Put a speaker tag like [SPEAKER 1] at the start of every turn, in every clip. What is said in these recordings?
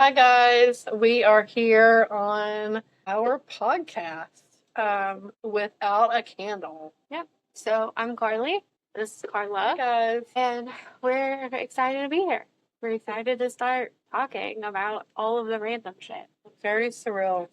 [SPEAKER 1] Hi, guys. We are here on our podcast without a candle.
[SPEAKER 2] Yep. So I'm Karlie. This is Carla.
[SPEAKER 1] Hi, guys.
[SPEAKER 2] And we're excited to be here. We're excited to start talking about all of the random shit.
[SPEAKER 1] Very surreal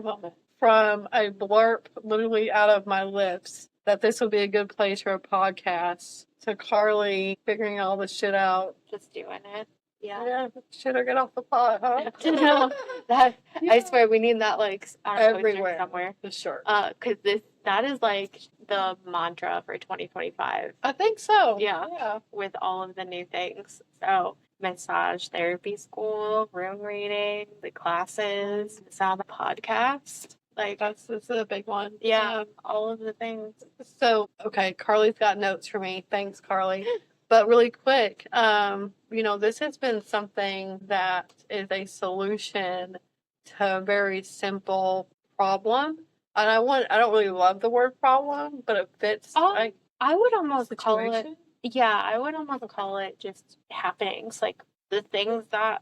[SPEAKER 1] moment. From a blurb literally out of my lips that this would be a good place for a podcast to Karlie figuring all this shit out.
[SPEAKER 2] Just doing it.
[SPEAKER 1] Yeah. Should I get off the pot, huh?
[SPEAKER 2] No, I swear we need that like on a poster
[SPEAKER 1] Everywhere.
[SPEAKER 2] somewhere.
[SPEAKER 1] For sure.
[SPEAKER 2] Because that is like the mantra for 2025.
[SPEAKER 1] I think so.
[SPEAKER 2] Yeah. With all of the new things. So massage therapy school, room reading, the classes, sound the podcast. Like
[SPEAKER 1] This is a big one.
[SPEAKER 2] Yeah, all of the things.
[SPEAKER 1] So, okay, Karlie's got notes for me. Thanks, Karlie. But really quick, this has been something that is a solution to a very simple problem. And I don't really love the word problem, but it fits.
[SPEAKER 2] I would almost call it,
[SPEAKER 1] situation.
[SPEAKER 2] I would almost call it just happenings, like the things that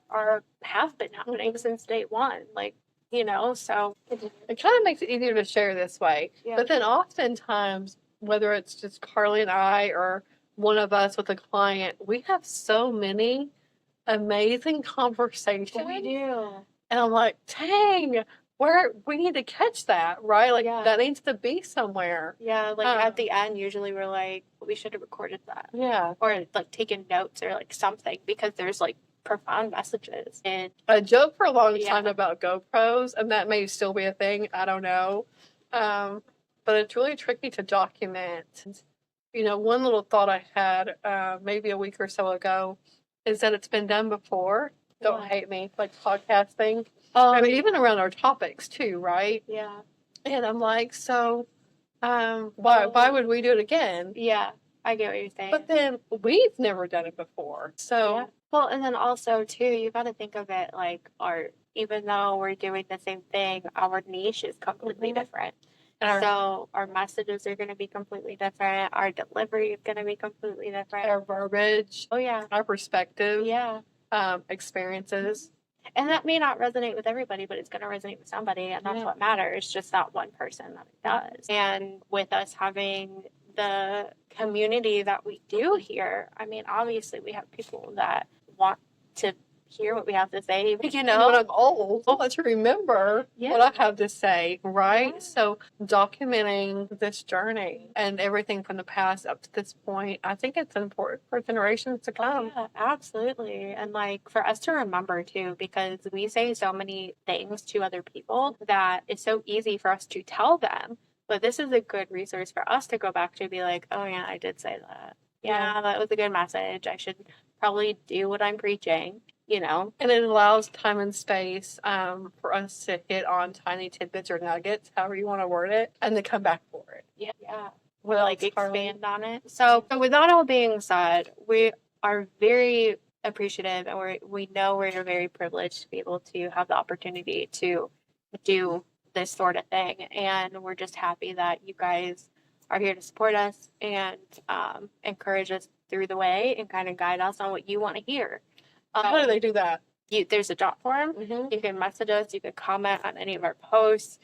[SPEAKER 2] have been happening since day one, like, so.
[SPEAKER 1] It kind of makes it easier to share this way.
[SPEAKER 2] Yeah.
[SPEAKER 1] But then oftentimes, whether it's just Karlie and I or one of us with a client, we have so many amazing conversations.
[SPEAKER 2] We do.
[SPEAKER 1] And I'm like, dang, we need to catch that, right? Like, that needs to be somewhere.
[SPEAKER 2] Yeah, like at the end, usually we're like, we should have recorded that.
[SPEAKER 1] Yeah.
[SPEAKER 2] Or like taken notes or like something, because there's like profound messages. And
[SPEAKER 1] I joked for a long time about GoPros, and that may still be a thing. I don't know. But it's really tricky to document. One little thought I had maybe a week or so ago is that it's been done before. Don't hate me, like podcasting. I mean, even around our topics too, right?
[SPEAKER 2] Yeah.
[SPEAKER 1] And I'm like, so why would we do it again?
[SPEAKER 2] Yeah, I get what you're saying.
[SPEAKER 1] But then we've never done it before. So,
[SPEAKER 2] yeah. Well, and then also too, you got to think of it like art. Even though we're doing the same thing, our niche is completely different. So our messages are going to be completely different. Our delivery is going to be completely different.
[SPEAKER 1] Our verbiage.
[SPEAKER 2] Oh, yeah.
[SPEAKER 1] Our perspective.
[SPEAKER 2] Yeah.
[SPEAKER 1] Experiences.
[SPEAKER 2] And that may not resonate with everybody, but it's going to resonate with somebody. And that's what matters. Just that one person that it does. And with us having the community that we do here, I mean, obviously we have people that want to hear what we have to say,
[SPEAKER 1] when I'm old, I'll let you remember what I have to say, right? Yeah. So documenting this journey and everything from the past up to this point, I think it's important for generations to come.
[SPEAKER 2] Yeah, absolutely. And like for us to remember too, because we say so many things to other people that it's so easy for us to tell them, but this is a good resource for us to go back to, be like, oh yeah, I did say that. Yeah, that was a good message. I should probably do what I'm preaching.
[SPEAKER 1] And it allows time and space for us to hit on tiny tidbits or nuggets, however you want to word it, and then come back for it.
[SPEAKER 2] Yeah.
[SPEAKER 1] Well,
[SPEAKER 2] like expand on it. So with that all being said, we are very appreciative, and we know we're very privileged to be able to have the opportunity to do this sort of thing. And we're just happy that you guys are here to support us and encourage us through the way and kind of guide us on what you want to hear.
[SPEAKER 1] How do they do that?
[SPEAKER 2] There's a jot form. Mm-hmm. You can message us. You can comment on any of our posts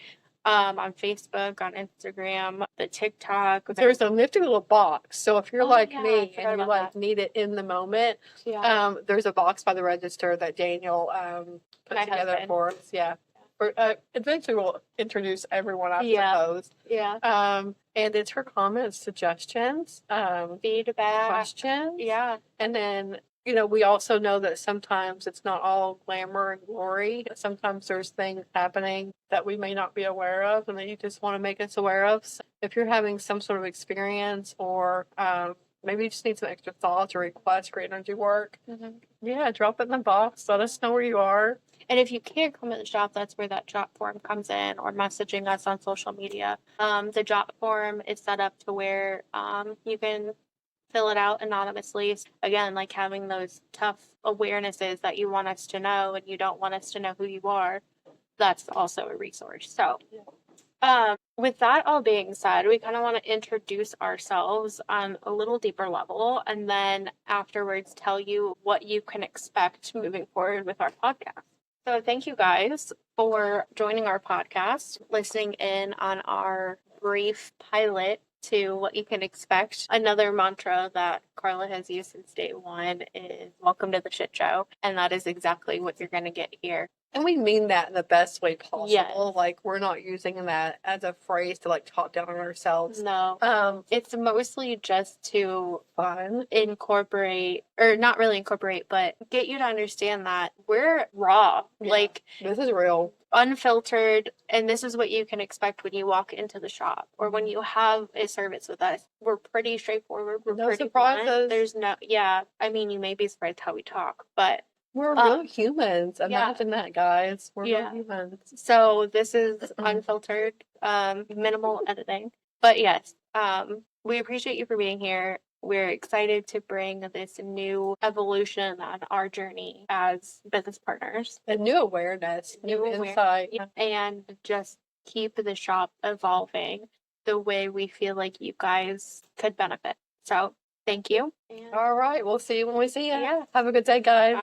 [SPEAKER 2] on Facebook, on Instagram, the TikTok.
[SPEAKER 1] There's a nifty little box. So if you're like me and you need it in the moment, there's a box by the register that Daniel put together for us. Yeah. Eventually we'll introduce everyone, I suppose.
[SPEAKER 2] Yeah.
[SPEAKER 1] And it's her comments, suggestions,
[SPEAKER 2] feedback,
[SPEAKER 1] questions.
[SPEAKER 2] Yeah.
[SPEAKER 1] And then we also know that sometimes it's not all glamour and glory. Sometimes there's things happening that we may not be aware of and that you just want to make us aware of. So if you're having some sort of experience or maybe you just need some extra thoughts or requests for energy work, drop it in the box. Let us know where you are.
[SPEAKER 2] And if you can't come to the shop, that's where that jot form comes in, or messaging us on social media. The jot form is set up to where you can fill it out anonymously. Again, like having those tough awarenesses that you want us to know and you don't want us to know who you are. That's also a resource. So with that all being said, we kind of want to introduce ourselves on a little deeper level, and then afterwards tell you what you can expect moving forward with our podcast. So thank you guys for joining our podcast, listening in on our brief pilot to what you can expect. Another mantra that Carla has used since day one is welcome to the shit show. And that is exactly what you're going to get here.
[SPEAKER 1] And we mean that in the best way possible.
[SPEAKER 2] Yes.
[SPEAKER 1] Like, we're not using that as a phrase to, like, talk down on ourselves.
[SPEAKER 2] No. It's mostly just to
[SPEAKER 1] Fun.
[SPEAKER 2] incorporate, or not really incorporate, but get you to understand that we're raw.
[SPEAKER 1] Yeah.
[SPEAKER 2] Like,
[SPEAKER 1] This is real.
[SPEAKER 2] Unfiltered, and this is what you can expect when you walk into the shop or when you have a service with us. We're pretty straightforward. We're
[SPEAKER 1] No
[SPEAKER 2] pretty
[SPEAKER 1] surprises.
[SPEAKER 2] blunt. There's no, yeah. I mean, you may be surprised how we talk, but
[SPEAKER 1] we're real humans.
[SPEAKER 2] yeah.
[SPEAKER 1] Imagine that, guys. We're
[SPEAKER 2] Yeah.
[SPEAKER 1] real humans.
[SPEAKER 2] So this is unfiltered, minimal editing. But yes, we appreciate you for being here. We're excited to bring this new evolution on our journey as business partners.
[SPEAKER 1] A new awareness, new insight.
[SPEAKER 2] And just keep the shop evolving the way we feel like you guys could benefit. So thank you.
[SPEAKER 1] All right. We'll see you when we see you.
[SPEAKER 2] Yeah.
[SPEAKER 1] Have a good day, guys.